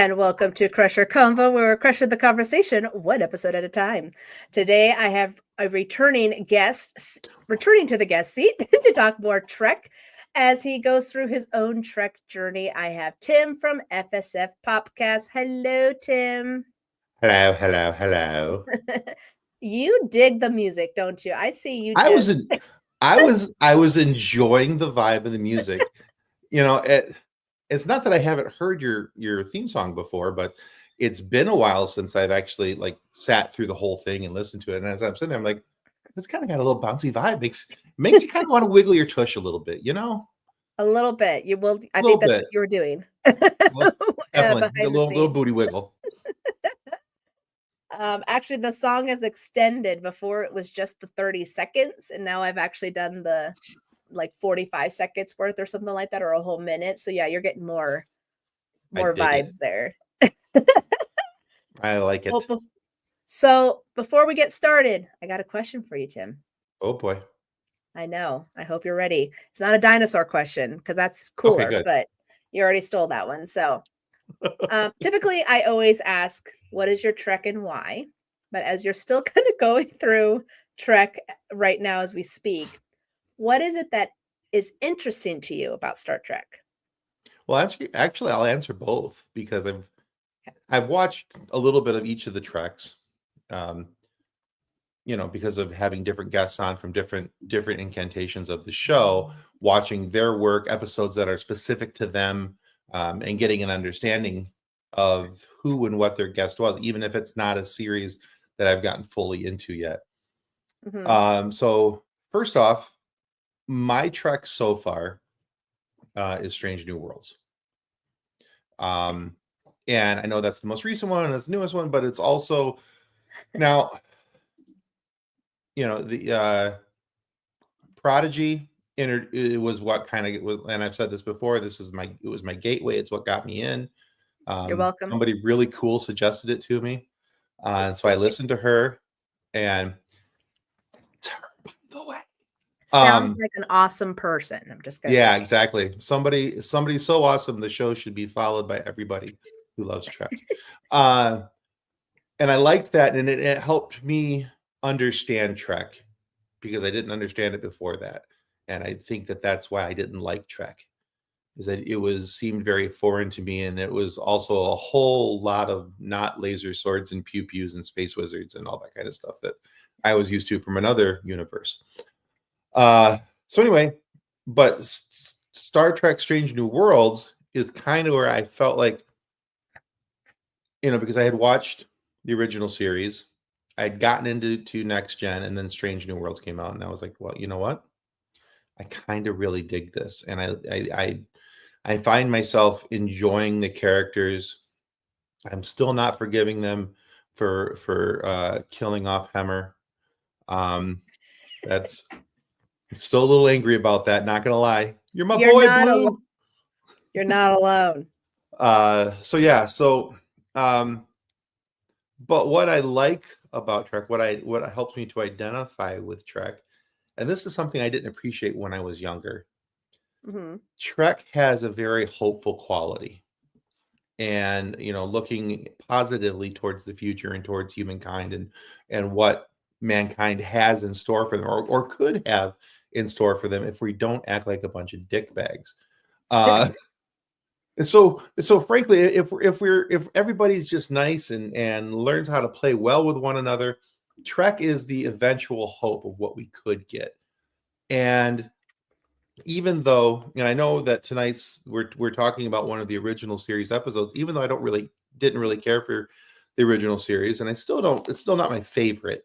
And welcome to Crusher Convo, where we're crushing the conversation one episode at a time. Today, I have a returning guest, returning to the guest seat to talk more Trek as he goes through his own Trek journey. I have Tim from FSF Popcast. Hello, Tim. Hello, hello, hello. You dig the music, don't you? I see you I just. was in, I was enjoying the vibe of the music. It's not that I haven't heard your theme song before, but it's been a while since I've actually like sat through the whole thing and listened to it. And as I'm sitting there, I'm like, it's kind of got a little bouncy vibe. Makes you kind of want to wiggle your tush a little bit, A little bit. You will. A I think little that's bit. what you were doing Well, definitely a behind the little scenes. booty wiggle. Actually, the song has extended. Before it was just the 30 seconds, and now I've actually done the like 45 seconds worth or something like that, or a whole minute. So yeah, you're getting more I dig it. vibes there. I like Well, it. so before we get started, I got a question for you, Tim. Oh boy. I know. I hope you're ready. It's not a dinosaur question because that's Okay, cooler, good. but you already stole that one. So typically, I always ask, what is your Trek and why? But as you're still kind of going through Trek right now as we speak, what is it that is interesting to you about Star Trek? Well, actually, I'll answer both because I've watched a little bit of each of the treks, um, because of having different guests on from different incantations of the show, watching their work, episodes that are specific to them, and getting an understanding of who and what their guest was, even if it's not a series that I've gotten fully into yet. So first off, my trek so far is Strange New Worlds. And I know that's the most recent one, and that's the newest one, but it's also now, the Prodigy it was what kind of was, and I've said this before, it was my gateway. It's what got me in. You're welcome. Somebody really cool suggested it to me. And so I listened to her, and it's her, by the way. Sounds like an awesome person. I'm just gonna Yeah, say. exactly. Somebody so awesome, the show should be followed by everybody who loves Trek. And I liked that, and it helped me understand Trek because I didn't understand it before that. And I think that's why I didn't like Trek, is that it seemed very foreign to me, and it was also a whole lot of not laser swords and pew pews and space wizards and all that kind of stuff that I was used to from another universe. So anyway, but Star Trek Strange New Worlds is kind of where I felt like, because I had watched the original series, I'd gotten into Next Gen, and then Strange New Worlds came out, and I was like, well, you know what? I kind of really dig this, and I find myself enjoying the characters. I'm still not forgiving them for killing off Hemmer. That's still a little angry about that. Not gonna lie. You're my boy, Blue. You're not alone. So yeah. So, but what I like about Trek, what helps me to identify with Trek, and this is something I didn't appreciate when I was younger. Trek has a very hopeful quality, and looking positively towards the future and towards humankind, and what mankind has in store for them, or could have in store for them if we don't act like a bunch of dickbags. And so frankly, if everybody's just nice and learns how to play well with one another, Trek is the eventual hope of what we could get. And even though, and I know that tonight's we're talking about one of the original series episodes, even though I didn't really care for the original series, and I still don't, it's still not my favorite.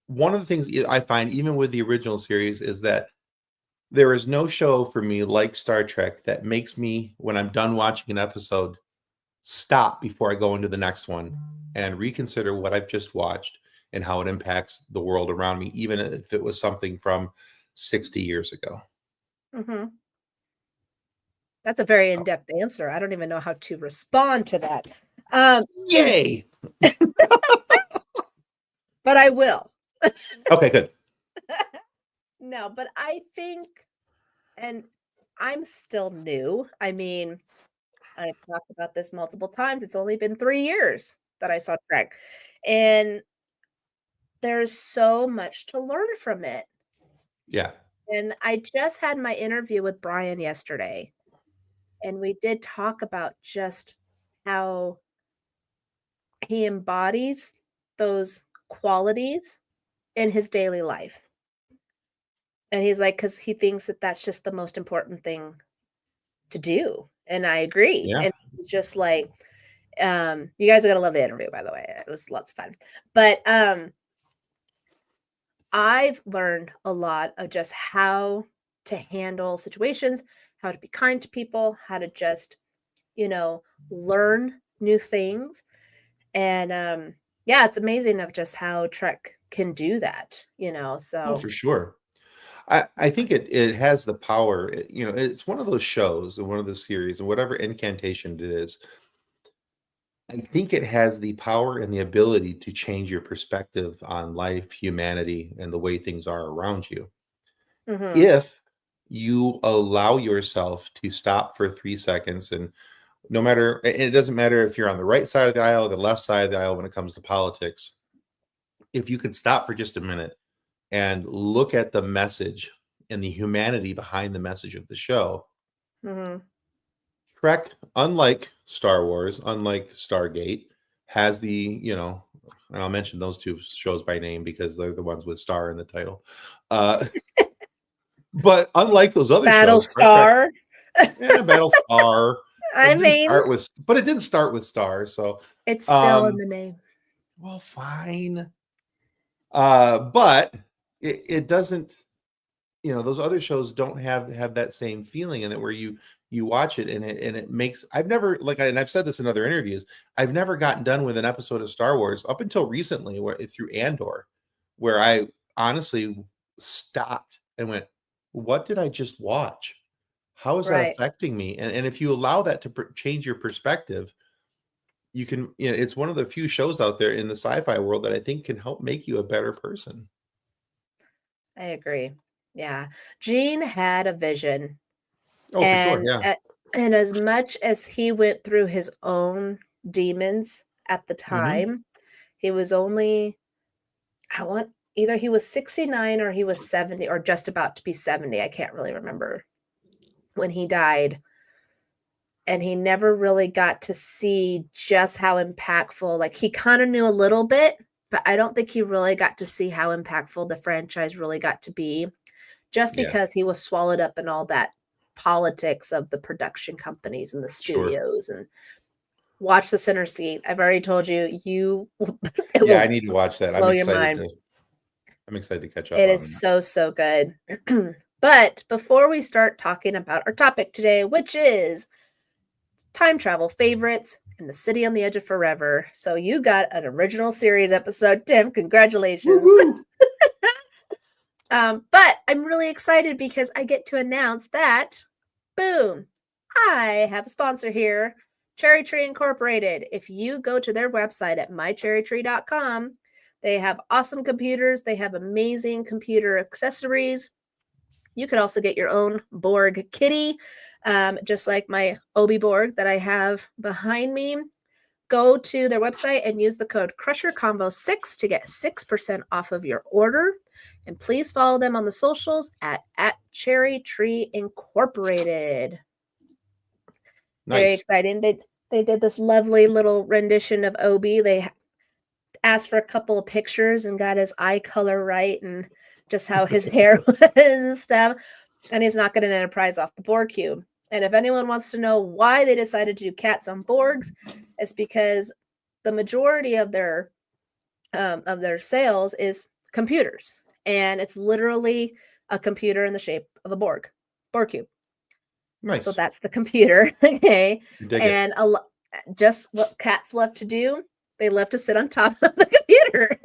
One of the things I find, even with the original series, is that there is no show for me like Star Trek that makes me, when I'm done watching an episode, stop before I go into the next one and reconsider what I've just watched and how it impacts the world around me, even if it was something from 60 years ago. That's a very in-depth answer. I don't even know how to respond to that. Yay! But I will. Okay, good. No, but I think, and I'm still new. I mean, I've talked about this multiple times. It's only been 3 years that I saw Trek, and there's so much to learn from it. Yeah. And I just had my interview with Brian yesterday, and we did talk about just how he embodies those qualities in his daily life. And he's like, because he thinks that that's just the most important thing to do. And I agree. Yeah. And it's just like, you guys are gonna love the interview, by the way. It was lots of fun. But I've learned a lot of just how to handle situations, how to be kind to people, how to just, you know, learn new things. And yeah, it's amazing of just how Trek can do that, Oh, so for sure. I think it has the power. It's one of those shows and one of the series and whatever incantation it is. I think it has the power and the ability to change your perspective on life, humanity, and the way things are around you. mhm, If you allow yourself to stop for 3 seconds, and no matter, and it doesn't matter if you're on the right side of the aisle or the left side of the aisle when it comes to politics, if you could stop for just a minute and look at the message and the humanity behind the message of the show, mhm. Trek, unlike Star Wars, unlike Stargate, has and I'll mention those two shows by name because they're the ones with star in the title. Uh, but unlike those other shows, Star Trek, Battlestar. yeah, Battlestar, I mean, but it didn't start with star. So, it's still in um, the name. well, fine. But it doesn't. Those other shows don't have that same feeling in it where you watch it and it makes I've never and I've said this in other interviews. I've never gotten done with an episode of Star Wars up until recently where through Andor, where I honestly stopped and went, what did I just watch? How is that Right. affecting me? And if you allow that to change your perspective, you can, it's one of the few shows out there in the sci-fi world that I think can help make you a better person. I agree. Yeah. Gene had a vision, Oh, for sure. and Yeah. and as much as he went through his own demons at the Hmm. time, he was only I want either he was 69 or he was 70 or just about to be 70. I can't really remember when he died. And he never really got to see just how impactful, like he kind of knew a little bit, but I don't think he really got to see how impactful the franchise really got to be just Yeah. because he was swallowed up in all that politics of the production companies and the Sure. studios and watch The Center Seat. I've already told you, it Yeah, I will need to watch that. blow your mind. I'm excited to catch up It on is that. so, so good. But before we start talking about our topic today, which is time travel favorites in the city on the edge of forever. So you got an original series episode, Tim. Congratulations. Woohoo! But I'm really excited because I get to announce that, boom, I have a sponsor here, Cherry Tree Incorporated. If you go to their website at mycherrytree.com, they have awesome computers. They have amazing computer accessories. You could also get your own Borg kitty, just like my Obi Borg that I have behind me. Go to their website and use the code Crusher Convo 6 to get 6% off of your order. And please follow them on the socials at Cherry Tree Incorporated. Very Nice. exciting. They did this lovely little rendition of Obi. They asked for a couple of pictures and got his eye color right and just how his hair was and stuff. And he's not getting an Enterprise off the Borg cube. And if anyone wants to know why they decided to do cats on Borgs, it's because the majority of their sales is computers, and it's literally a computer in the shape of a Borg cube. So Nice. that's the computer, okay? I dig it. And just what cats love to do, they love to sit on top of the computer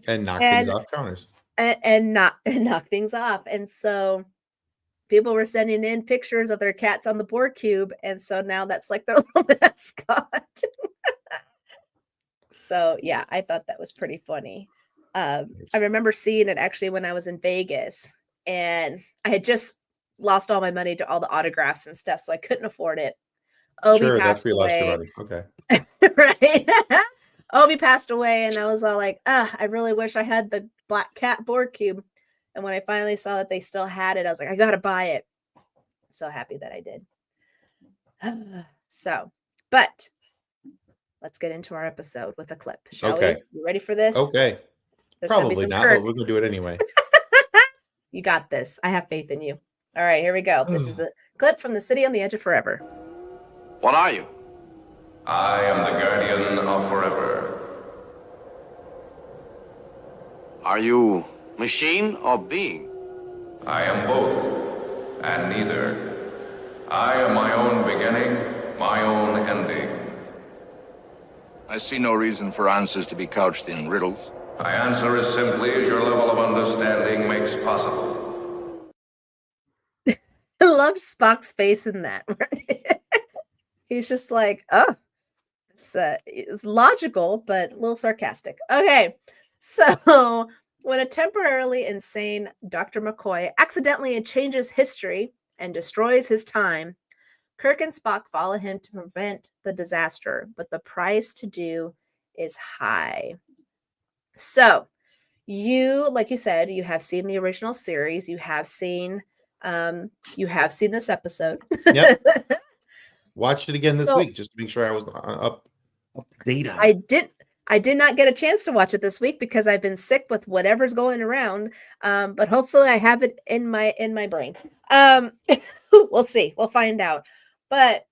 And knock things and off counters. and knock things off. And so people were sending in pictures of their cats on the Borg cube, and so now that's like their little mascot. So yeah, I thought that was pretty funny. I Nice. remember seeing it actually when I was in Vegas, and I had just lost all my money to all the autographs and stuff, so I couldn't afford it. Obi Sure, that's passed where you lost your away. money. Okay. Right. Obi passed away, and I was all like, I really wish I had the Black Cat board cube. And when I finally saw that they still had it, I was like, I gotta buy it. I'm so happy that I did. So, but let's get into our episode with a clip, shall we? Okay. You ready for this? Okay. There's gonna be Probably some not, but Kirk. we're gonna do it anyway. You got this. I have faith in you. All right, here we go. This is the clip from The City on the Edge of Forever. What are you? I am the guardian of forever. Are you machine or being? I am both, and neither. I am my own beginning, my own ending. I see no reason for answers to be couched in riddles. I answer as simply as your level of understanding makes possible. I love Spock's face in that. Right? He's just like, oh, it's logical, but a little sarcastic. Okay, so when a temporarily insane Dr. McCoy accidentally changes history and destroys his time, Kirk and Spock follow him to prevent the disaster, but the price to do is high. So, like you said, you have seen the original series. You have seen this episode. Yep. Watched it again this So- week just to make sure I was up to date on it. I did not get a chance to watch it this week because I've been sick with whatever's going around. But hopefully I have it in my brain. We'll see. We'll find out. But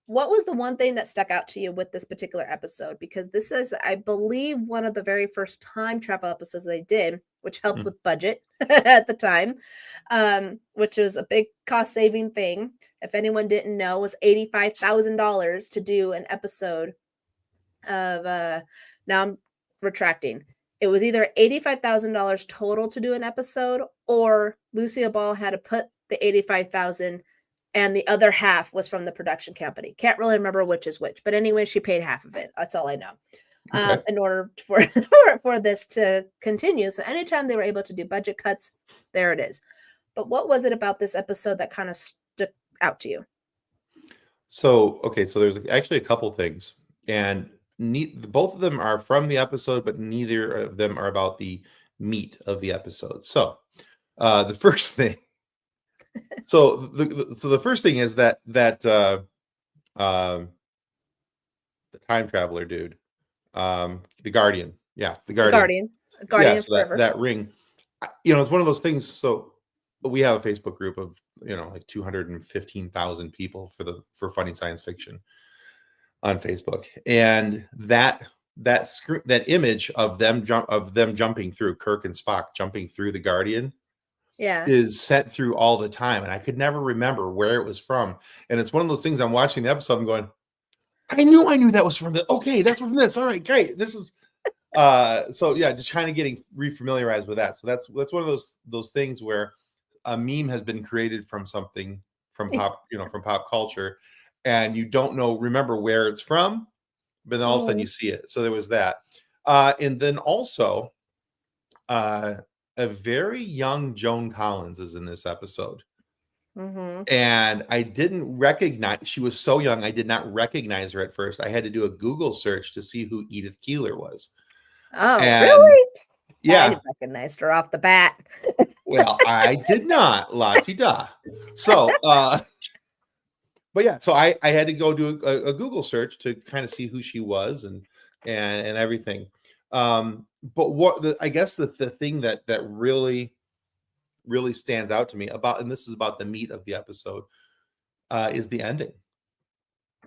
what was the one thing that stuck out to you with this particular episode? Because this is, I believe, one of the very first time travel episodes they did, which helped with budget at the time, which was a big cost saving thing. If anyone didn't know, it was $85,000 to do an episode of now I'm retracting. It was either $85,000 total to do an episode, or Lucille Ball had to put the $85,000 and the other half was from the production company. Can't really remember which is which, but anyway, she paid half of it. That's all I know. Okay. In order for this to continue. So anytime they were able to do budget cuts, there it is. But what was it about this episode that kind of stuck out to you? So there's actually a couple things, and both of them are from the episode, but neither of them are about the meat of the episode. So the first thing, the first thing is that the time traveler dude, the Guardian, the Guardian, Guardian so Forever. that ring, it's one of those things. So we have a Facebook group of like 215,000 people for funny science fiction on Facebook, and that image of them jumping through, Kirk and Spock jumping through the Guardian, is sent through all the time, and I could never remember where it was from. And it's one of those things, I'm watching the episode, I'm going, I knew that was from okay, that's from this. All right, great. This is just kind of getting refamiliarized with that. So that's one of those things where a meme has been created from something from pop culture, and you don't remember where it's from, but then all of a sudden you see it. So there was that. And then also a very young Joan Collins is in this episode. Mm-hmm. And I didn't recognize, she was so young, I did not recognize her at first. I had to do a Google search to see who Edith Keeler was. Oh, really? Yeah. I recognized her off the bat. Well, I did not. La-ti-da. So, but yeah, so I had to go do a Google search to kind of see who she was and everything. But I guess the thing that really stands out to me about, and this is about the meat of the episode, is the ending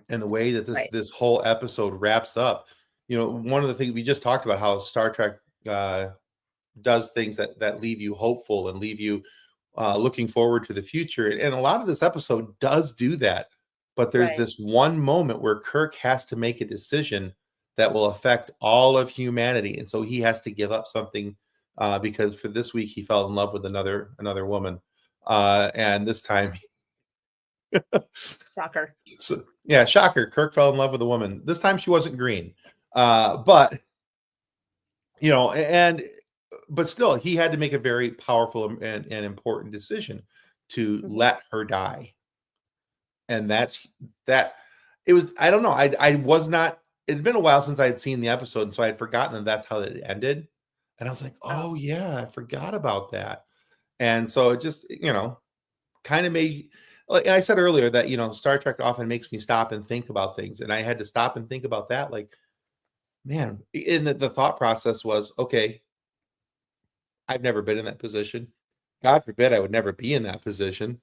and the way that this whole episode wraps up. One of the things we just talked about, how Star Trek does things that leave you hopeful and leave you looking forward to the future. And a lot of this episode does do that. But there's this one moment where Kirk has to make a decision that will affect all of humanity. And so he has to give up something because for this week he fell in love with another woman. And this time Shocker. So, yeah, shocker. Kirk fell in love with a woman. This time she wasn't green. But still he had to make a very powerful and important decision to let her die. And that's that. It was, I don't know. I was not, it'd been a while since I had seen the episode. And so I had forgotten that that's how it ended. And I was like, oh yeah, I forgot about that. And so it just, kind of made, like I said earlier, that, Star Trek often makes me stop and think about things. And I had to stop and think about that. Like, man, in the thought process was, okay, I've never been in that position. God forbid I would never be in that position,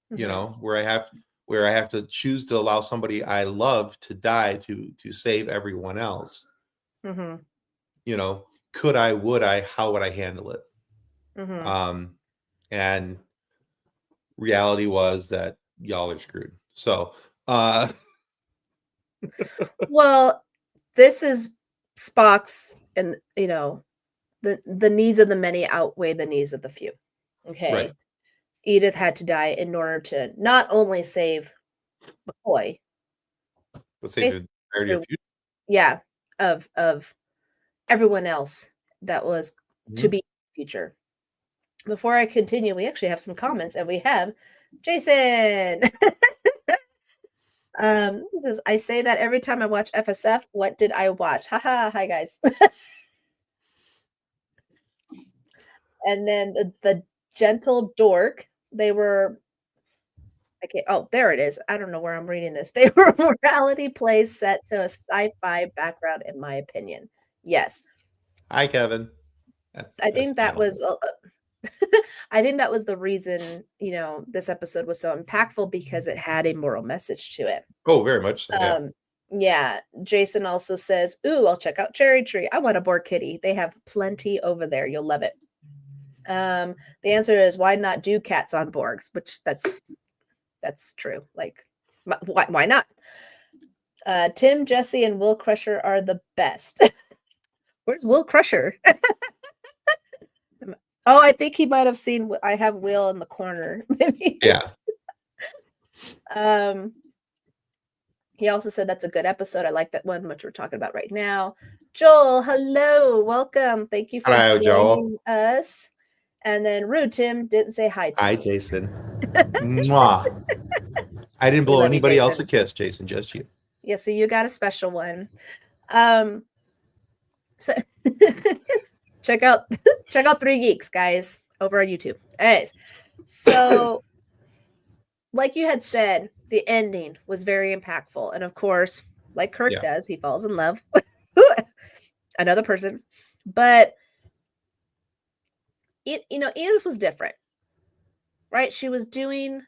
where I have to choose to allow somebody I love to die to save everyone else. Mm-hmm. Could I, would I, how would I handle it? Mm-hmm. And reality was that y'all are screwed. So, Well, this is Spock's, and the needs of the many outweigh the needs of the few. Okay. right. Edith had to die in order to not only save McCoy, Let's say the entirety of future. yeah, of everyone else that was to be in the future. Before I continue, we actually have some comments, and we have Jason. This says, I say that every time I watch FSF. What did I watch? Haha, hi guys. And then the gentle dork, they were, oh, there it is. I don't know where I'm reading this. They were morality plays set to a sci-fi background, in my opinion. Yes. Hi, Kevin. I think that was I think that was the reason, this episode was so impactful, because it had a moral message to it. Oh, very much so. Yeah. Yeah. Jason also says, ooh, I'll check out Cherry Tree. I want a Borg kitty. They have plenty over there. You'll love it. The answer is, why not do cats on Borgs? Which that's true. Like, why not? Tim, Jessi, and Will Crusher are the best. Where's Will Crusher? Oh, I think he might have seen. I have Will in the corner. Maybe. Yeah. He also said that's a good episode. I like that one, which we're talking about right now. Joel, hello, welcome. Thank you for joining us. And then Rude Tim didn't say hi to Hi, me. Jason. Mwah. I didn't blow anybody else a kiss, Jason, just you. Yeah, so you got a special one. So check out 3 Geeks, guys, over on YouTube. Anyways, so like you had said, the ending was very impactful. And of course, like Kirk does, he falls in love with another person. But Edith was different, right? She was doing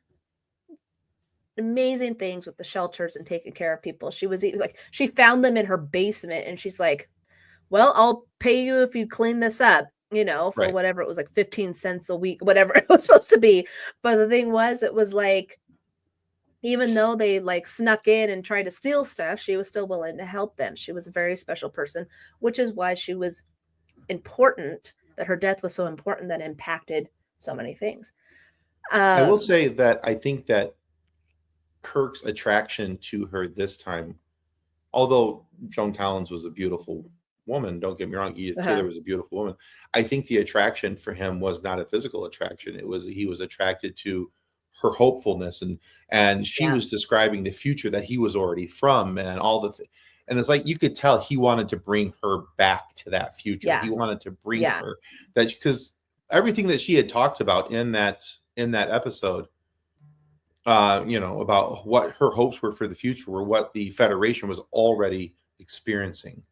amazing things with the shelters and taking care of people. She was like, she found them in her basement, and she's like, well, I'll pay you if you clean this up, for whatever it was, like 15 cents a week, whatever it was supposed to be. But the thing was, it was like, even though they like snuck in and tried to steal stuff, she was still willing to help them. She was a very special person, which is why she was important, that her death was so important, that impacted so many things. I will say that I think that Kirk's attraction to her this time, although Joan Collins was a beautiful woman, don't get me wrong, Edith Taylor was a beautiful woman, I think the attraction for him was not a physical attraction. He was attracted to her hopefulness, and she was describing the future that he was already from, and all the and it's like you could tell he wanted to bring her back to that future. He wanted to bring her that, because everything that she had talked about in that episode, about what her hopes were for the future, were what the Federation was already experiencing.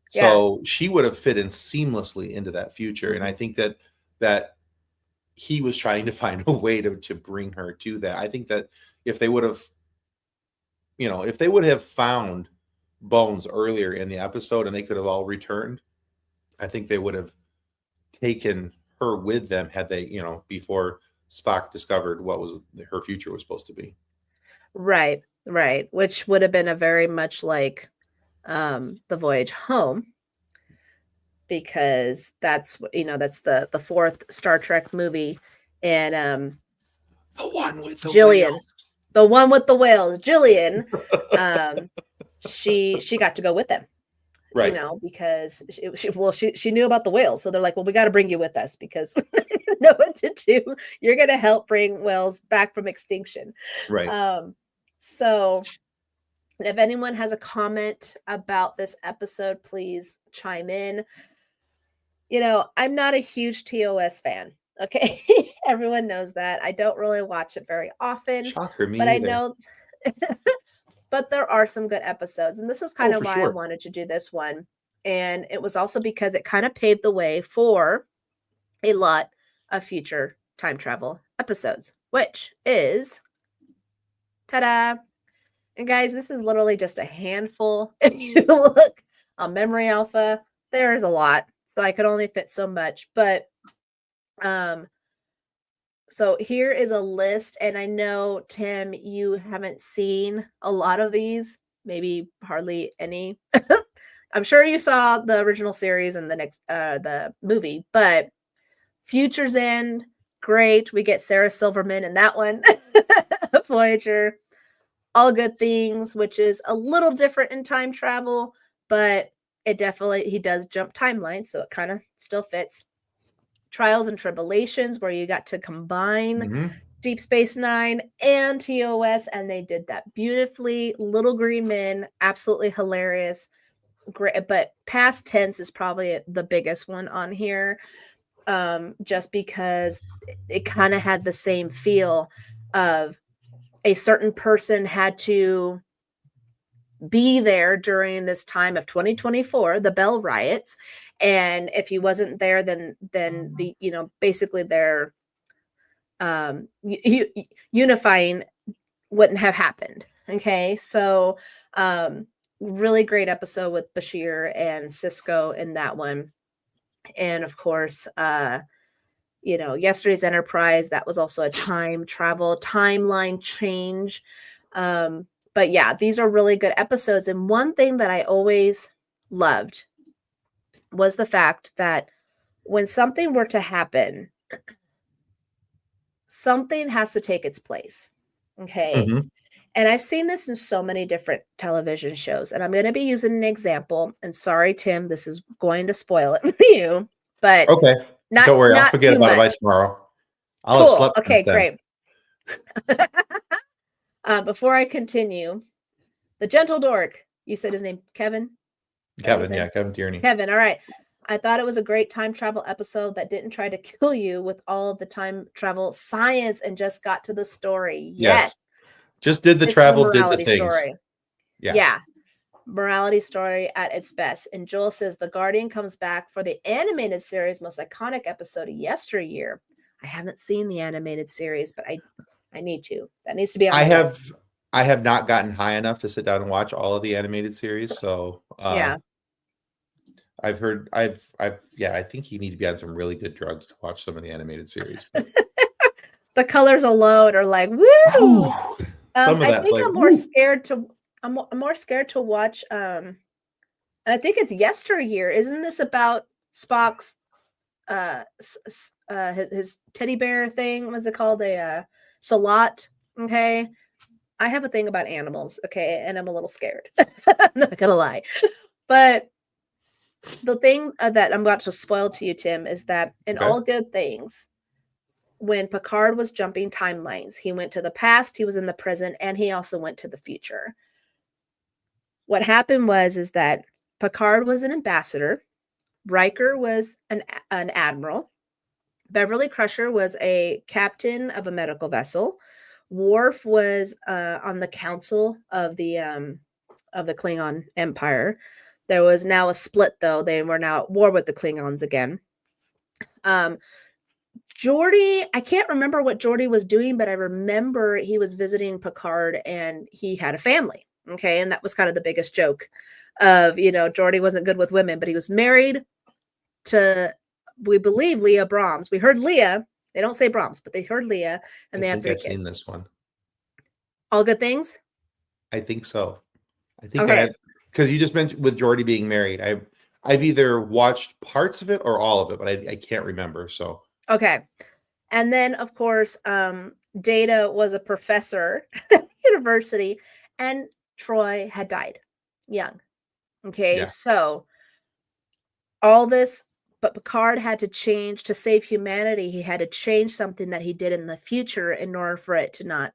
So she would have fit in seamlessly into that future. And I think that he was trying to find a way to bring her to that. I think that if they would have found Bones earlier in the episode and they could have all returned, I think they would have taken her with them, had they, before Spock discovered what was her future was supposed to be. Right. Which would have been a very much like the Voyage Home, because that's the 4th Star Trek movie, and the one with the Jillian, whales. The one with the whales, Jillian, she got to go with them, right? Because she knew about the whales, so they're like, well, we got to bring you with us because we know what to do. You're going to help bring whales back from extinction, right? So if anyone has a comment about this episode, please chime in. You know, I'm not a huge TOS fan. Okay. Everyone knows that. I don't really watch it very often, Shocker, me but I either. know, but there are some good episodes. And this is kind Oh, of for why I sure. wanted to do this one. And it was also because it kind of paved the way for a lot of future time travel episodes, which is ta-da. And guys, this is literally just a handful. If you look on Memory Alpha, there is a lot. So I could only fit so much. But so here is a list, and I know, Tim, you haven't seen a lot of these, maybe hardly any. I'm sure you saw the original series and the movie, but Future's End, great. We get Sarah Silverman in that one. Voyager. All Good Things, which is a little different in time travel, but it definitely, he does jump timelines, so it kind of still fits. Trials and Tribulations, where you got to combine hmm Deep Space Nine and TOS, and they did that beautifully. Little Green Men, absolutely hilarious. Great, but Past Tense is probably the biggest one on here, just because it kind of had the same feel of a certain person had to be there during this time of 2024, the Bell riots, and if he wasn't there, then the basically their unifying wouldn't have happened. Okay, so really great episode with Bashir and Cisco in that one, and of course Yesterday's Enterprise, that was also a time travel timeline change. But yeah, these are really good episodes. And one thing that I always loved was the fact that when something were to happen, something has to take its place. Okay. hmm And I've seen this in so many different television shows. And I'm going to be using an example. And sorry, Tim, this is going to spoil it for you, but Okay. Don't worry, I'll not forget too about it by much. tomorrow. I'll have Cool. slept Okay, since then. great. Before I continue, the gentle dork, you said his name, Kevin? Is that what you Kevin, yeah, said? Kevin Tierney. Kevin, all right. I thought it was a great time travel episode that didn't try to kill you with all of the time travel science and just got to the story. Yes. Yes. Just did the It's a travel, did the morality things. story. Yeah. Yeah. Morality story at its best. And Joel says the Guardian comes back for the animated series most iconic episode of yesteryear. I haven't seen the animated series, but I need to. That needs to be on my list. I have not gotten high enough to sit down and watch all of the animated series. So Yeah. I've heard yeah, I think you need to be on some really good drugs to watch some of the animated series. The colors alone are like, woo! Some of I that's think like, I'm more woo. scared to I'm more scared to watch and I think it's yesteryear. Isn't this about Spock's his teddy bear thing? What's it called? A salot. Okay. I have a thing about animals, okay, and I'm a little scared. I'm not gonna lie. But the thing that I'm about to spoil to you, Tim, is that in Okay. All Good Things, when Picard was jumping timelines, he went to the past, he was in the present, and he also went to the future. What happened is that Picard was an ambassador, Riker was an admiral, Beverly Crusher was a captain of a medical vessel, Worf was on the council of the Klingon Empire. There was now a split, though. They were now at war with the Klingons again. Geordi, I can't remember what Geordi was doing, but I remember he was visiting Picard and he had a family. Okay. And that was kind of the biggest joke of, Geordi wasn't good with women, but he was married to, we believe, Leah Brahms. We heard Leah. They don't say Brahms, but they heard Leah, and they I have think 3 I've seen kids. this one. All Good Things? I think so. I think Okay. because you just mentioned with Jordy being married. I've either watched parts of it or all of it, but I can't remember. So Okay. And then, of course, Data was a professor at university, and Troy had died young. Okay. Yeah. So all this, but Picard had to change to save humanity. He had to change something that he did in the future in order for it to not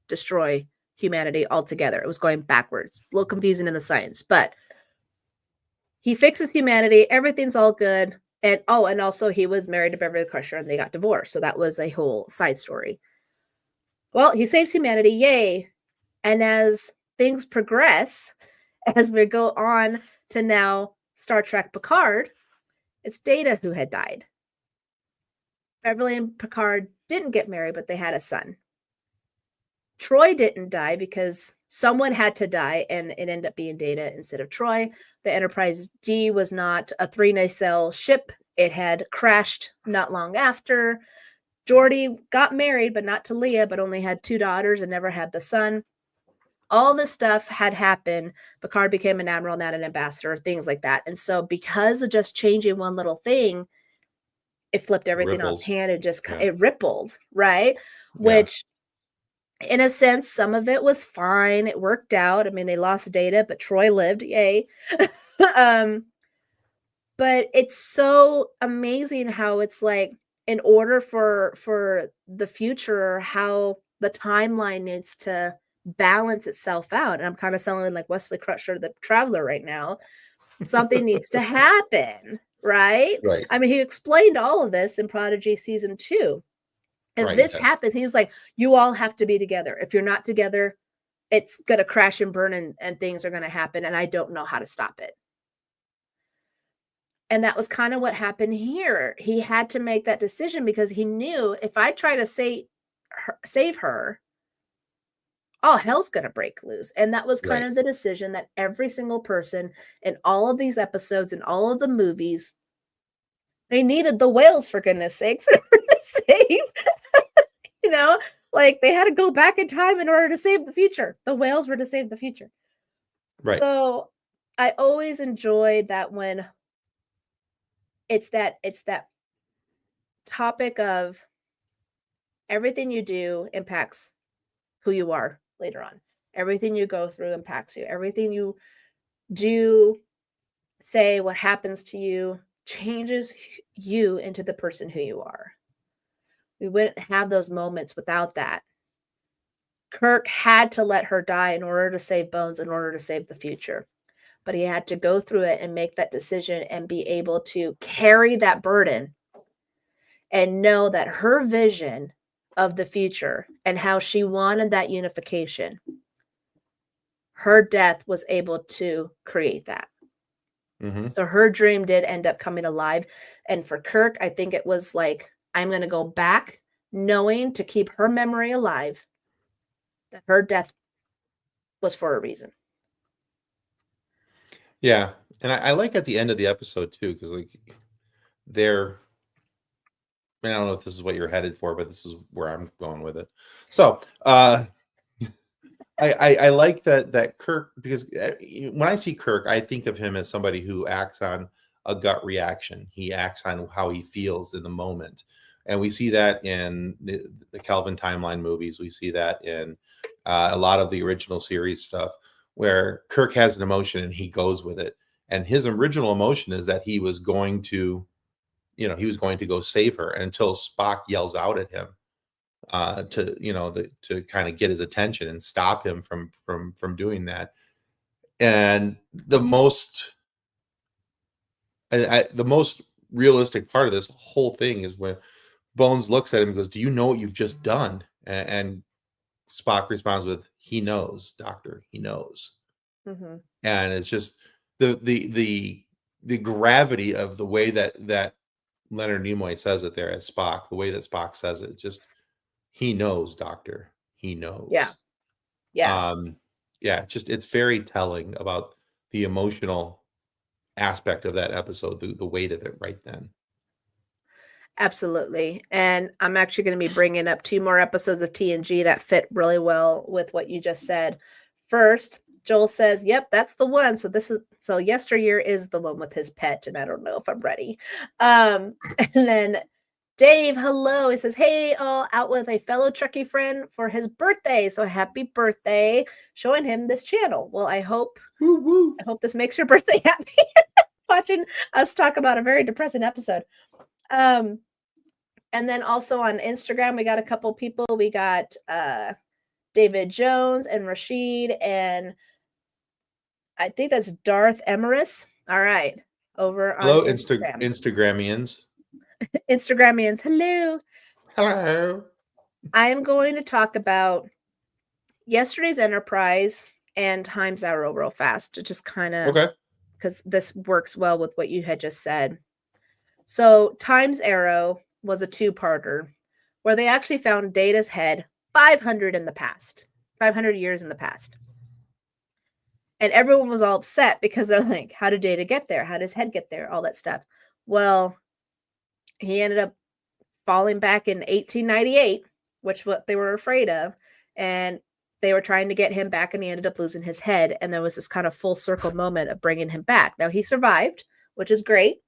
destroy humanity altogether. It was going backwards. A little confusing in the science, but he fixes humanity. Everything's all good. And also he was married to Beverly Crusher and they got divorced. So that was a whole side story. Well, he saves humanity. Yay. And as things progress, as we go on to now Star Trek Picard, it's Data who had died. Beverly and Picard didn't get married, but they had a son. Troy didn't die because someone had to die, and it ended up being Data instead of Troy. The Enterprise D was not a 3-nacelle ship. It had crashed not long after. Geordi got married, but not to Leah, but only had 2 daughters and never had the son. All this stuff had happened. Picard became an admiral, not an ambassador, things like that. And so because of just changing one little thing, it flipped everything off its hand and just it rippled, right? Which in a sense, some of it was fine. It worked out. I mean, they lost Data, but Troy lived. Yay. But it's so amazing how it's like, in order for the future, how the timeline needs to balance itself out. And I'm kind of sounding like Wesley Crusher, the Traveler right now. Something needs to happen, right? Right. I mean, he explained all of this in Prodigy season 2. If this happens, he was like, you all have to be together. If you're not together, it's going to crash and burn and things are going to happen. And I don't know how to stop it. And that was kind of what happened here. He had to make that decision because he knew if I try to save her, all hell's going to break loose. And that was kind of the decision that every single person in all of these episodes and all of the movies, they needed the whales, for goodness sakes, to save. You know, like they had to go back in time in order to save the future. The whales were to save the future. Right. So I always enjoyed that when it's that topic of everything you do impacts who you are later on. Everything you go through impacts you. Everything you do, say, what happens to you changes you into the person who you are. We wouldn't have those moments without that. Kirk had to let her die in order to save Bones, in order to save the future. But he had to go through it and make that decision and be able to carry that burden and know that her vision of the future and how she wanted that unification, her death was able to create that. Mm-hmm. So her dream did end up coming alive. And for Kirk, I think it was like, I'm going to go back knowing to keep her memory alive, that her death was for a reason. Yeah. And I like at the end of the episode too, because like they're, I don't know if this is what you're headed for, but this is where I'm going with it. So I like that Kirk, because when I see Kirk, I think of him as somebody who acts on a gut reaction. He acts on how he feels in the moment. And we see that in the Kelvin timeline movies. We see that in a lot of the original series stuff where Kirk has an emotion and he goes with it. And his original emotion is that he was going to, go save her, until Spock yells out at him to kind of get his attention and stop him from doing that. And the most realistic part of this whole thing is when Bones looks at him and goes, "Do you know what you've just done?" And Spock responds with, "He knows, Doctor. He knows." Mm-hmm. And it's just the gravity of the way that Leonard Nimoy says it there as Spock, the way that Spock says it, just, he knows, Doctor. He knows. Yeah. It's very telling about the emotional aspect of that episode, the weight of it right then. Absolutely. And I'm actually going to be bringing up 2 more episodes of TNG that fit really well with what you just said. First, Joel says, "Yep, that's the one." So yesteryear is the one with his pet, and I don't know if I'm ready. And then Dave, hello. He says, "Hey, all, out with a fellow Trekkie friend for his birthday. So happy birthday!" Showing him this channel. Well, I hope this makes your birthday happy. Watching us talk about a very depressing episode. And then also on Instagram, we got a couple people. We got David Jones and Rashid, and I think that's Darth Emeris. All right. Over on Hello, Instagram. Instagramians. Instagramians, hello. Hello. I am going to talk about yesterday's Enterprise and Time's Arrow real fast to just kind of, Okay. because this works well with what you had just said. So Time's Arrow was a two-parter where they actually found Data's head 500 years in the past. And everyone was all upset because they're like, how did Data get there? How did his head get there? All that stuff. Well, he ended up falling back in 1898, which what they were afraid of. And they were trying to get him back, and he ended up losing his head. And there was this kind of full circle moment of bringing him back. Now, he survived, which is great.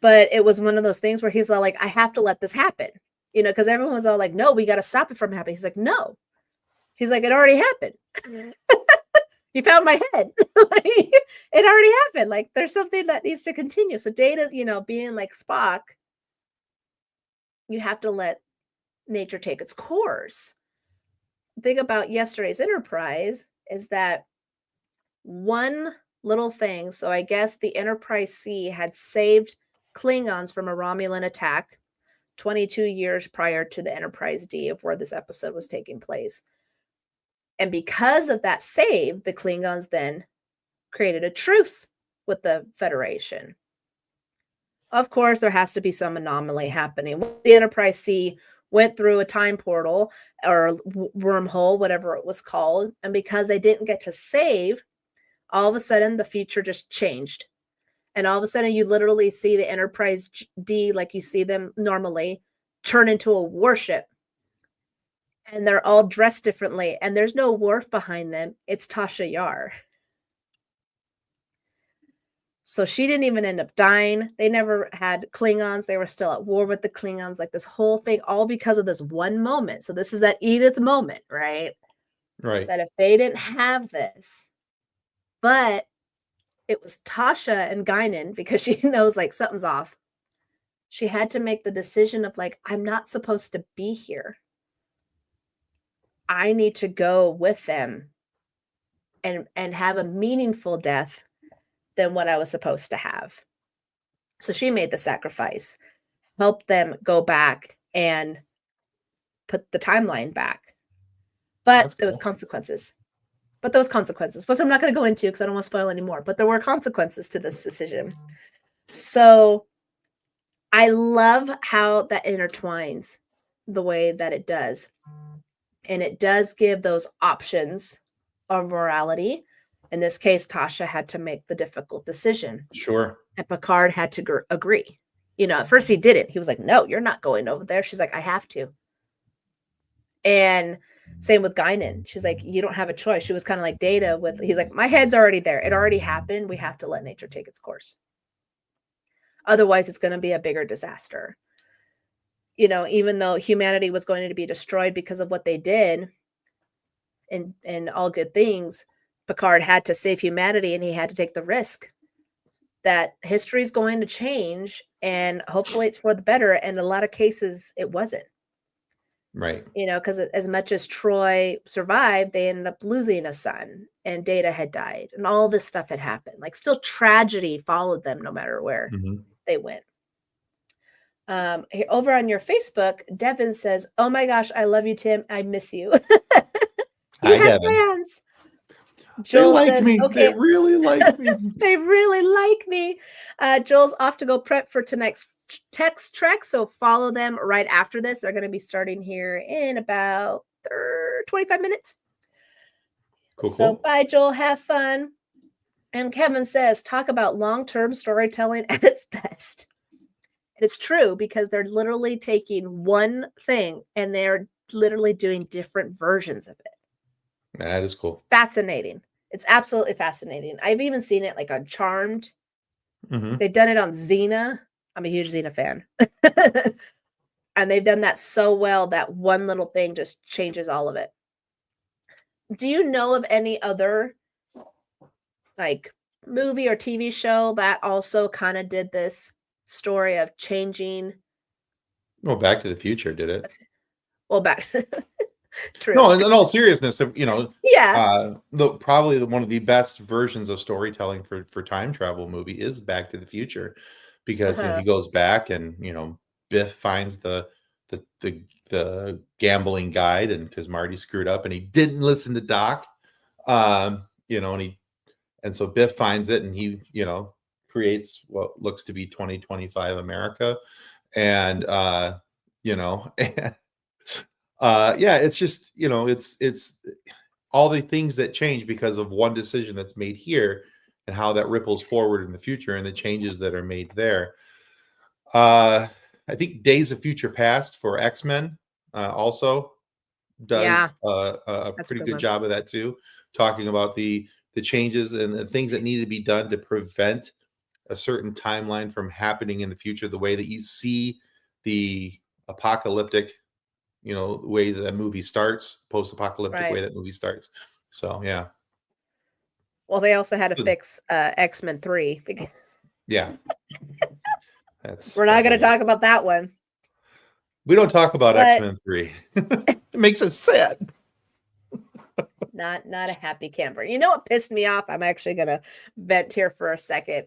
But it was one of those things where he's all like, I have to let this happen. You know, because everyone was all like, no, we got to stop it from happening. He's like, no. He's like, it already happened. You found my head. It already happened. Like, there's something that needs to continue. So Data, you know, being like Spock, you have to let nature take its course. The thing about yesterday's Enterprise is that one little thing. So I guess the Enterprise C had saved Klingons from a Romulan attack 22 years prior to the Enterprise D of where this episode was taking place. And because of that save, the Klingons then created a truce with the Federation. Of course, there has to be some anomaly happening. The Enterprise C went through a time portal or wormhole, whatever it was called. And because they didn't get to save, all of a sudden the future just changed. And all of a sudden you literally see the Enterprise D, like you see them normally, turn into a warship. And they're all dressed differently. And there's no Worf behind them. It's Tasha Yar. So she didn't even end up dying. They never had Klingons. They were still at war with the Klingons. Like this whole thing, all because of this one moment. So this is that Edith moment, right? Right. That if they didn't have this, but it was Tasha and Guinan, because she knows like something's off. She had to make the decision of like, I'm not supposed to be here. I need to go with them and have a meaningful death than what I was supposed to have. So she made the sacrifice, helped them go back and put the timeline back. But there was consequences. Which I'm not going to go into because I don't want to spoil anymore. But there were consequences to this decision. So I love how that intertwines the way that it does. And it does give those options of morality. In this case, Tasha had to make the difficult decision. Sure. And Picard had to agree. You know, at first he didn't. He was like, no, you're not going over there. She's like, I have to. And same with Guinan. She's like, you don't have a choice. She was kind of like Data with, he's like, my head's already there. It already happened. We have to let nature take its course. Otherwise, it's going to be a bigger disaster. You know, even though humanity was going to be destroyed because of what they did and all good things, Picard had to save humanity, and he had to take the risk that history is going to change, and hopefully it's for the better. And in a lot of cases, it wasn't. Right. You know, because as much as Troy survived, they ended up losing a son, and Data had died, and all this stuff had happened. Like, still tragedy followed them no matter where they went. Over on your Facebook, Devin says, oh my gosh, I love you, Tim. I miss you. Hi, Devin. Plans. Joel they like says, me. Okay. They really like me. They really like me. Joel's off to go prep for tonight's text trek, so follow them right after this. They're going to be starting here in about 25 minutes. So bye, Joel. Have fun. And Kevin says, talk about long-term storytelling at its best. And it's true, because they're literally taking one thing and they're literally doing different versions of it. That is cool. It's fascinating. It's absolutely fascinating. I've even seen it like on Charmed. They've done it on Xena. I'm a huge Xena fan. And they've done that so well that one little thing just changes all of it. Do you know of any other like movie or TV show that also kind of did this story of changing? Well, Back to the Future did it. Well, back True. No, in all seriousness, Yeah. Probably one of the best versions of storytelling for time travel movie is Back to the Future, because he goes back and Biff finds the gambling guide, and because Marty screwed up and he didn't listen to Doc, and so Biff finds it, and he creates what looks to be 2025 America, and yeah, it's just it's all the things that change because of one decision that's made here, and how that ripples forward in the future, and the changes that are made there. I think Days of Future Past for X-Men also does a That's a pretty good good one. job of that too, talking about the changes and the things that need to be done to prevent a certain timeline from happening in the future, the way that you see the apocalyptic way that movie starts, post-apocalyptic way Right. that movie starts. So yeah. Well, they also had to fix X-Men 3 because Yeah. That's we're not going to talk about that one. We don't talk about But X-Men 3. It makes us sad. not a happy camper. You know what pissed me off? I'm actually going to vent here for a second.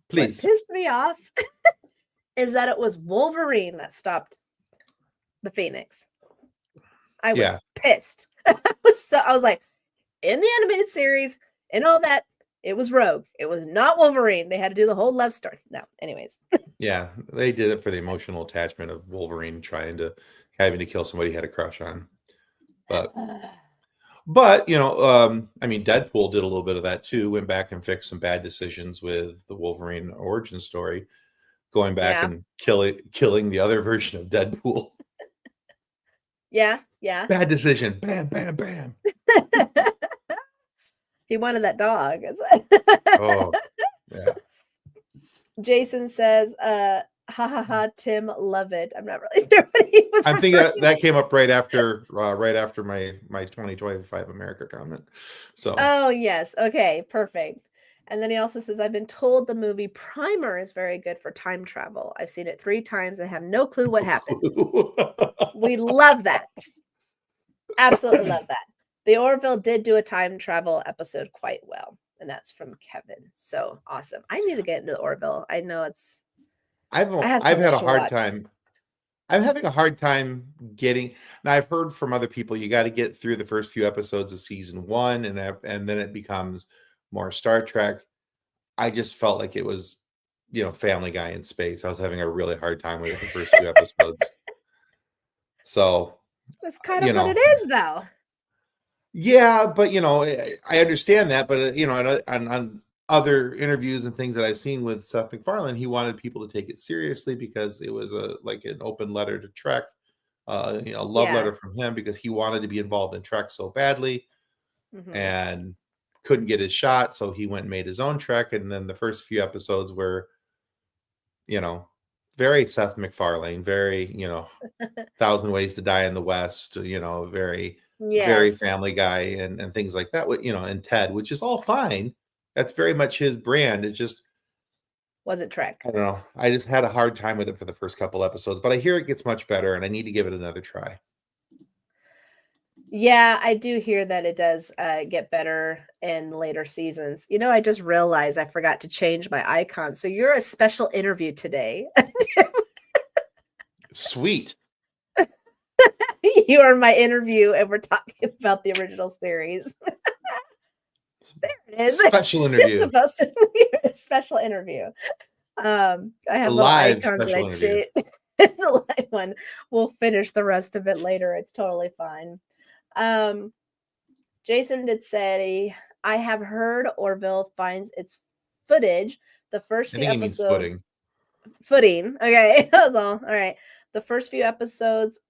Please. What pissed me off is that it was Wolverine that stopped the Phoenix. I was pissed. I was like, in the animated series and all that, it was Rogue. It was not Wolverine. They had to do the whole love story. No, anyways. Yeah, they did it for the emotional attachment of Wolverine having to kill somebody he had a crush on. But I mean, Deadpool did a little bit of that too. Went back and fixed some bad decisions with the Wolverine origin story, going back and killing the other version of Deadpool. Yeah. Bad decision. Bam, bam, bam. He wanted that dog. Oh, yeah. Jason says, ha ha ha, Tim, love it. I'm not really sure what he was. I'm thinking that came up right after my 2025 America comment. So. Oh yes, okay, perfect. And then he also says, I've been told the movie Primer is very good for time travel. I've seen it 3 times and have no clue what happened. We love that. Absolutely love that. The Orville did do a time travel episode quite well, and that's from Kevin. So awesome. I need to get into the Orville. I know it's I've had a hard time. I'm having a hard time getting. Now I've heard from other people you got to get through the first few episodes of season 1, and then it becomes more Star Trek. I just felt like it was, Family Guy in space. I was having a really hard time with it the first few episodes. So that's kind of what it is, though. Yeah, but I understand that. But on other interviews and things that I've seen with Seth MacFarlane, he wanted people to take it seriously because it was like an open letter to Trek, a love letter from him, because he wanted to be involved in Trek so badly, and couldn't get his shot, so he went and made his own Trek. And then the first few episodes were, very Seth MacFarlane, very 1,000 Ways to Die in the West, very Family Guy and things like that. And Ted, which is all fine. That's very much his brand. It just wasn't Trek. I don't know. I just had a hard time with it for the first couple episodes, but I hear it gets much better, and I need to give it another try. Yeah, I do hear that it does get better in later seasons. I just realized I forgot to change my icon. So you're a special interview today. Sweet. You are my interview, and we're talking about the original series. There it is. Special interview. It's supposed to be a special interview. I have a live special interview. It's a live one. We'll finish the rest of it later. It's totally fine. Jason did say, I have heard Orville finds its footage. The first few episodes. Footing. Okay. That was all right. The first few episodes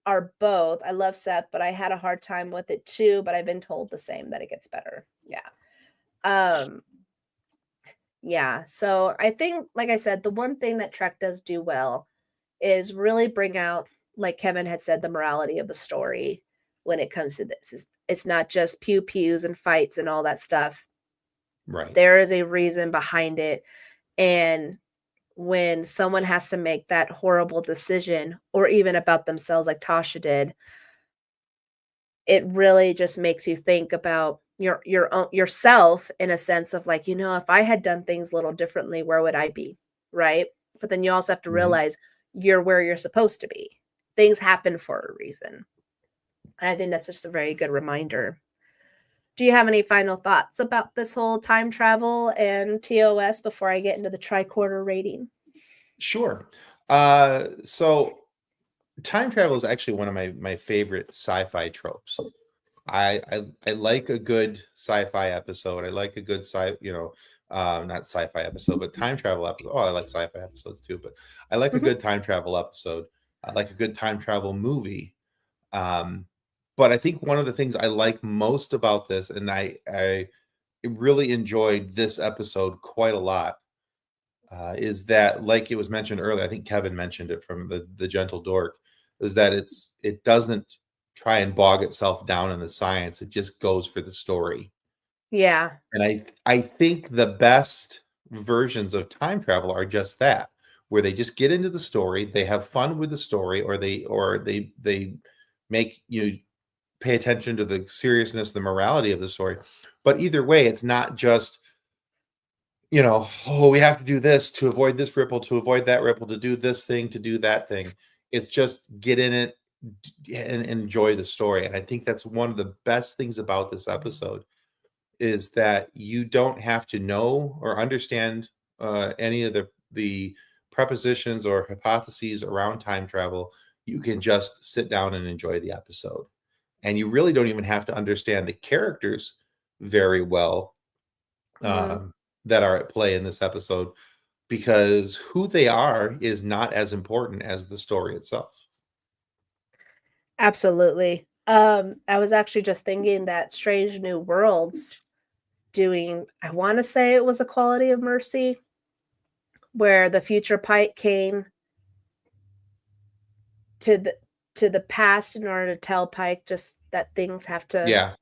are both. I love Seth, but I had a hard time with it too, but I've been told the same, that it gets better. Yeah. So I think, like I said, the one thing that Trek does do well is really bring out, like Kevin had said, the morality of the story when it comes to this. It's not just pew pews and fights and all that stuff. Right. There is a reason behind it. And when someone has to make that horrible decision, or even about themselves like Tasha did, it really just makes you think about your own yourself in a sense of like, if I had done things a little differently, where would I be? Right? But then you also have to Mhm. realize you're where you're supposed to be. Things happen for a reason. And I think that's just a very good reminder. Do you have any final thoughts about this whole time travel and TOS before I get into the tricorder rating? Sure. So time travel is actually one of my favorite sci-fi tropes. I like a good sci-fi episode. I like a good not sci-fi episode, but time travel episode. Oh, I like sci-fi episodes too, but I like a Mhm. good time travel episode. I like a good time travel movie. Um, but I think one of the things I like most about this, and I really enjoyed this episode quite a lot, is that, like it was mentioned earlier, I think Kevin mentioned it from the Gentle Dork, is that it doesn't try and bog itself down in the science. It just goes for the story. Yeah. And I think the best versions of time travel are just that, where they just get into the story, they have fun with the story, or they make you pay attention to the seriousness, the morality of the story. But either way, it's not just, oh, we have to do this to avoid this ripple, to avoid that ripple, to do this thing, to do that thing. It's just get in it and enjoy the story. And I think that's one of the best things about this episode, is that you don't have to know or understand any of the prepositions or hypotheses around time travel. You can just sit down and enjoy the episode. And you really don't even have to understand the characters very well, Mhm. that are at play in this episode, because who they are is not as important as the story itself. Absolutely. I was actually just thinking that Strange New Worlds doing, I want to say it was a Quality of Mercy, where the future Pike came to the past in order to tell Pike just that things have to Yeah,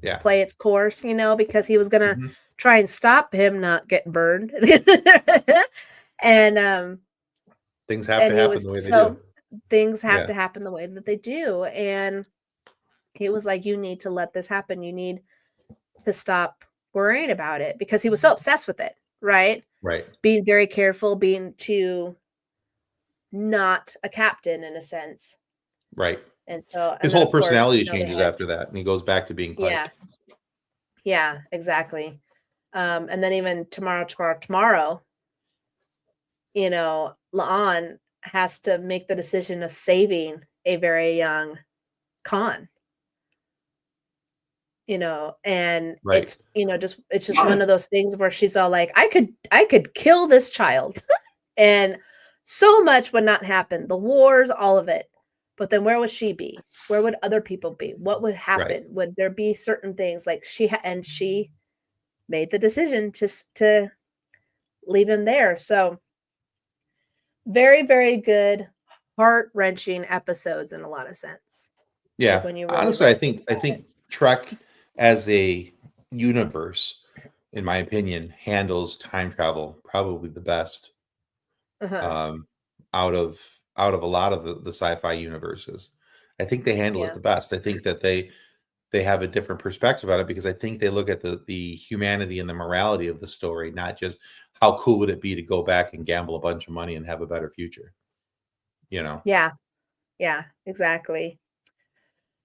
yeah. play its course, because he was gonna Mhm. try and stop him not getting burned. And Things have and to he happen was the way they so do. things have Yeah, to happen the way that they do. And he was like, you need to let this happen. You need to stop worrying about it, because he was so obsessed with it, right? right, Being very careful, being too not a captain in a sense. right. And His then whole of course, personality they changes had, after that, and he goes back to being yeah, Pike. yeah, exactly. And then even tomorrow, La'an has to make the decision of saving a very young Khan, and Right, it's just one of those things where she's all like, I could kill this child and so much would not happen. The wars, all of it. But then where would she be? Where would other people be? What would right. happen? Would there be certain things like she made the decision to leave him there. So very, very good, heart-wrenching episodes in a lot of sense. Like Yeah. when you really, Honestly, really think I about it. think Trek as a universe, in my opinion, handles time travel probably the best, Uh-huh. um, out of a lot of the sci-fi universes. I think they handle it Yeah. the best. I think that they have a different perspective on it, because I think they look at the humanity and the morality of the story, not just how cool would it be to go back and gamble a bunch of money and have a better future, you know? Yeah. Yeah, exactly.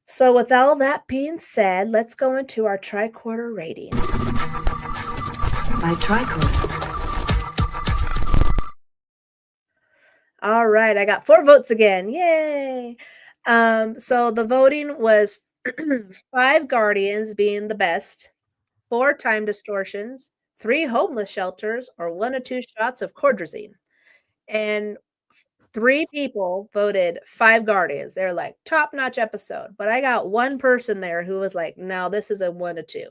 So with all that being said, let's go into our tricorder rating. My tricorder. All right, I got 4 votes again. Yay. So the voting was 5 guardians being the best, 4 time distortions, 3 homeless shelters, or 1 or 2 shots of cordrazine. And 3 people voted 5 guardians. They're like, top-notch episode. But I got 1 person there who was like, no, this is a 1 to 2.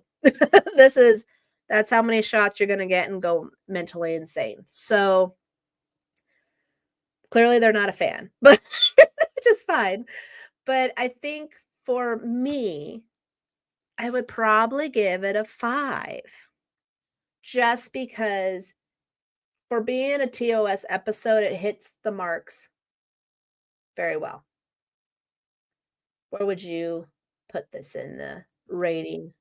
That's how many shots you're gonna get and go mentally insane. So clearly they're not a fan, but which is fine. But I think for me, I would probably give it a 5, just because for being a TOS episode, it hits the marks very well. Where would you put this in the rating?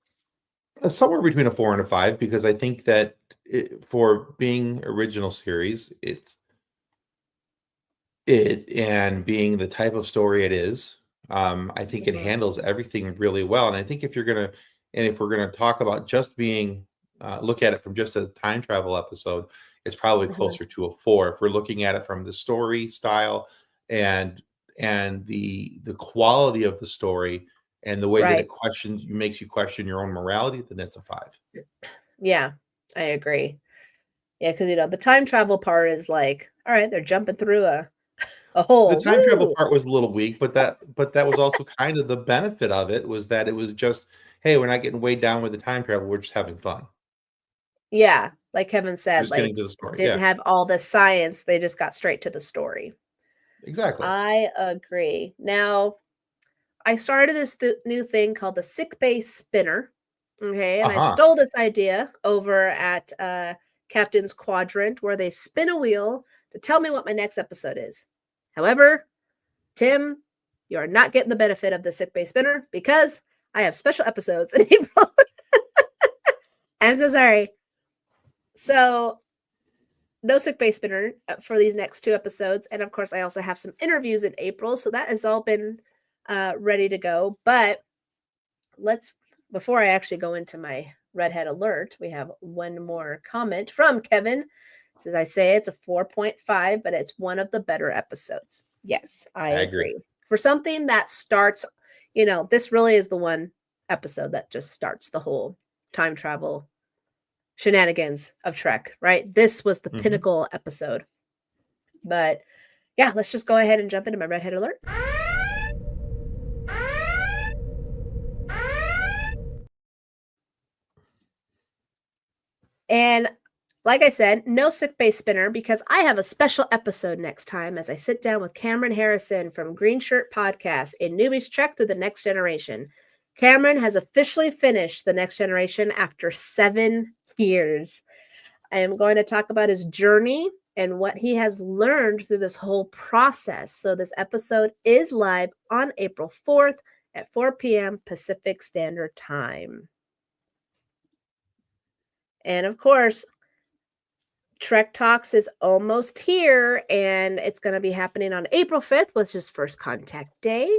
Somewhere between a 4 and a 5, because I think that for being original series, and being the type of story it is, I think it Mhm. handles everything really well. And I think if we're gonna talk about just being look at it from just a time travel episode, it's probably Mhm. closer to a 4. If we're looking at it from the story style and the quality of the story and the way that Right. it makes you question your own morality, then it's a 5. Yeah, I agree. Yeah, because the time travel part is like, all right, they're jumping through a The hole. time travel Woo! part was a little weak, but that was also kind of the benefit of it, was that it was just, "Hey, we're not getting weighed down with the time travel, we're just having fun. Yeah, like Kevin We're said, just getting like to the story." didn't Yeah, have all the science. They just got straight to the story. exactly. I agree. Now, I started this new thing called the Sick Bay Spinner. Okay, and I Uh-huh. stole this idea over at Captain's Quadrant, where they spin a wheel to tell me what my next episode is. However, Tim, you are not getting the benefit of the Sick Bay Spinner because I have special episodes in April. I'm so sorry. So, no Sick Bay Spinner for these next 2 episodes, and of course, I also have some interviews in April, so that has all been ready to go. But let's before I actually go into my redhead alert, we have one more comment from Kevin. It says, I say it's a 4.5, but it's one of the better episodes. Yes, I I agree. agree. For something that starts, this really is the one episode that just starts the whole time travel shenanigans of Trek, right? This was the Mhm. pinnacle episode. But yeah, let's just go ahead and jump into my redhead alert. And like I said, no sick bay spinner because I have a special episode next time as I sit down with Cameron Harrison from Green Shirt Podcast in Newbie's Trek Through the Next Generation. Cameron has officially finished The Next Generation after 7 years. I am going to talk about his journey and what he has learned through this whole process. So, this episode is live on April 4th at 4 p.m. Pacific Standard Time. And of course, Trek Talks is almost here, and it's going to be happening on April 5th, which is First Contact Day.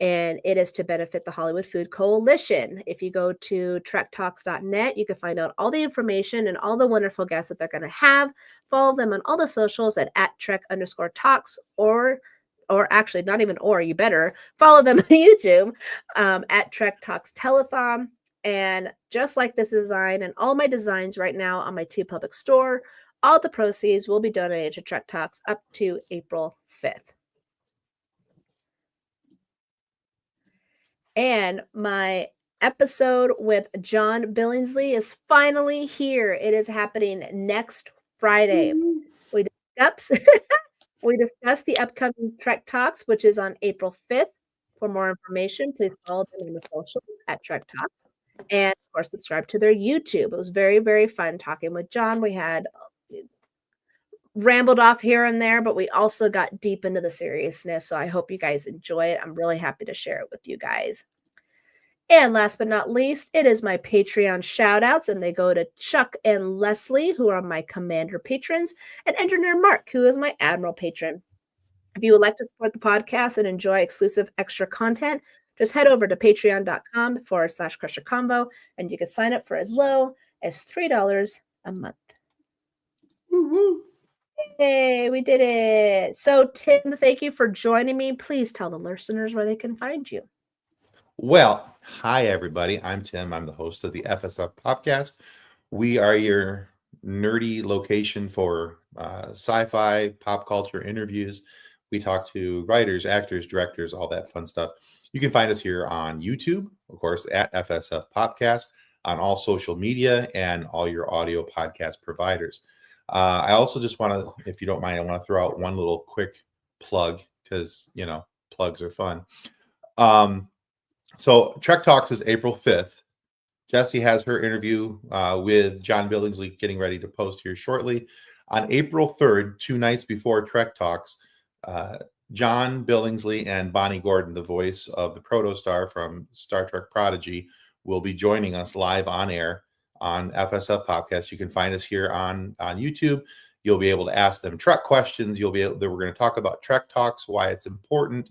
And it is to benefit the Hollywood Food Coalition. If you go to trektalks.net, you can find out all the information and all the wonderful guests that they're going to have. Follow them on all the socials at @trek_talks, or actually not even you better follow them on YouTube at Trek Talks Telethon. And just like this design and all my designs right now on my TeePublic store, all the proceeds will be donated to Trek Talks up to April 5th. And my episode with John Billingsley is finally here. It is happening next Friday. We discuss the upcoming Trek Talks, which is on April 5th. For more information, please follow them on the socials at Trek Talks. And of course, subscribe to their YouTube. It was very, very fun talking with John. We had rambled off here and there, but we also got deep into the seriousness. So I hope you guys enjoy it. I'm really happy to share it with you guys. And last but not least, it is my Patreon shoutouts, and they go to Chuck and Leslie, who are my Commander patrons, and Engineer Mark, who is my Admiral patron. If you would like to support the podcast and enjoy exclusive extra content, just head over to patreon.com/Crusher Convo, and you can sign up for as low as $3 a month. Woo-woo. Hey, we did it. So, Tim, thank you for joining me. Please tell the listeners where they can find you. Well, hi everybody. I'm Tim. I'm the host of the FSF Podcast. We are your nerdy location for sci-fi, pop culture interviews. We talk to writers, actors, directors, all that fun stuff. You can find us here on YouTube, of course, at FSF Podcast, on all social media and all your audio podcast providers. I also just want to, if you don't mind, I want to throw out one little quick plug because, plugs are fun. So Trek Talks is April 5th. Jessi has her interview with John Billingsley getting ready to post here shortly. On April 3rd, 2 nights before Trek Talks, John Billingsley and Bonnie Gordon, the voice of the protostar from Star Trek Prodigy, will be joining us live on air on FSF Podcast. You can find us here on YouTube. You'll be able to ask them Trek questions. We're going to talk about Trek Talks, why it's important,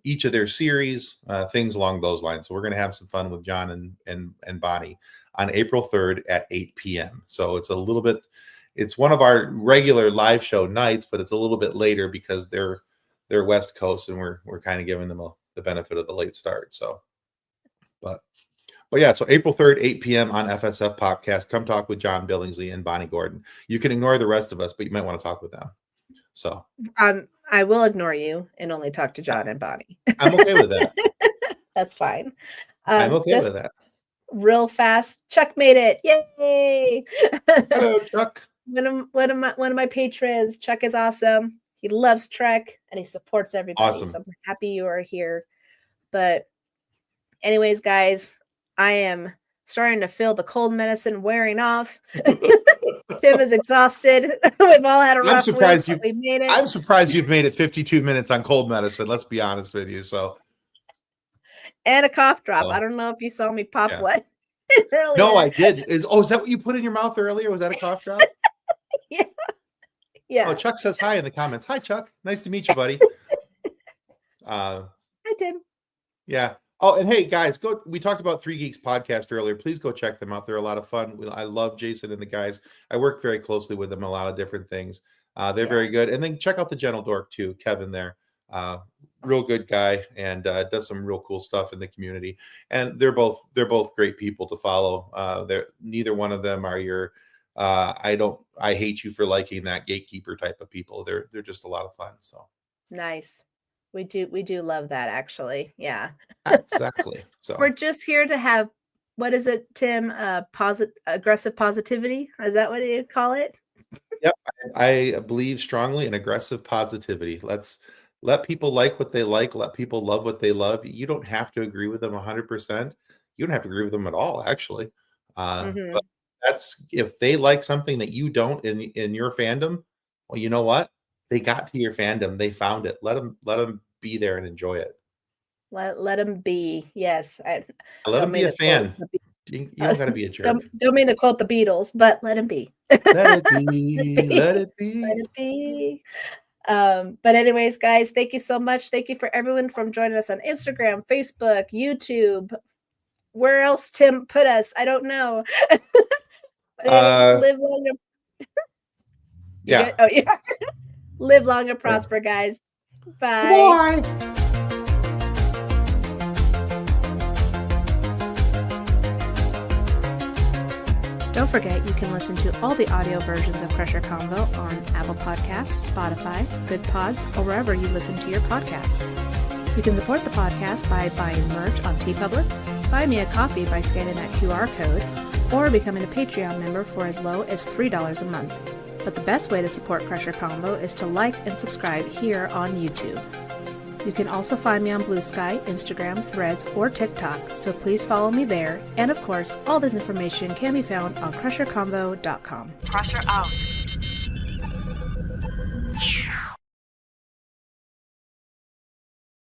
each of their series, things along those lines. So we're going to have some fun with John and Bonnie on April 3rd at 8 p.m. So it's one of our regular live show nights, but it's a little bit later because they're West Coast and we're kind of giving them the benefit of the late start. So, but yeah, so April 3rd, 8 p.m. on FSF Podcast. Come talk with John Billingsley and Bonnie Gordon. You can ignore the rest of us, but you might want to talk with them. So I will ignore you and only talk to John and Bonnie. I'm okay with that. That's fine. I'm okay with that. Real fast, Chuck made it! Yay! Hello, Chuck. One of my patrons. Chuck is awesome. He loves Trek and he supports everybody. Awesome. So I'm happy you are here. But anyways, guys, I am starting to feel the cold medicine wearing off. Tim is exhausted. We've all had a rough week, but we made it. I'm surprised you've made it 52 minutes on cold medicine. Let's be honest with you. So, and a cough drop. I don't know if you saw me pop one earlier. No, I did. Is that what you put in your mouth earlier? Was that a cough drop? Yeah. Oh, Chuck says hi in the comments. Hi, Chuck. Nice to meet you, buddy. Hi, Tim. Yeah. Oh, and hey, guys, we talked about Three Geeks podcast earlier. Please go check them out. They're a lot of fun. I love Jason and the guys. I work very closely with them on a lot of different things. They're very good. And then check out the Gentle Dork too, Kevin there. Real good guy and does some real cool stuff in the community. And they're both great people to follow. Neither one of them are your I hate you for liking that gatekeeper type of people. They're just a lot of fun. So nice. We do love that, actually. Yeah. Exactly. So we're just here to have, what is it, Tim? Aggressive positivity. Is that what you call it? Yep. I believe strongly in aggressive positivity. Let people like what they like. Let people love what they love. You don't have to agree with them 100%. You don't have to agree with them at all, actually. But that's, if they like something that you don't in your fandom, well, you know what? They got to your fandom. They found it. Let them be there and enjoy it. Let them be. Yes. Let them be a fan. You don't got to be a jerk. Don't mean to quote the Beatles, but let them be. Let it be. Let it be. Let it be. But anyways, guys, thank you so much. Thank you for everyone from joining us on Instagram, Facebook, YouTube. Where else Tim put us? I don't know. Live long and yeah. Oh yeah. Live long and prosper, guys. Bye. Bye. Don't forget, you can listen to all the audio versions of Crusher Convo on Apple Podcasts, Spotify, Good Pods, or wherever you listen to your podcasts. You can support the podcast by buying merch on TeePublic, buy me a coffee by scanning that QR code, or becoming a Patreon member for as low as $3 a month. But the best way to support Crusher Convo is to like and subscribe here on YouTube. You can also find me on BlueSky, Instagram, Threads, or TikTok, so please follow me there. And of course, all this information can be found on crusherconvo.com. Crusher out.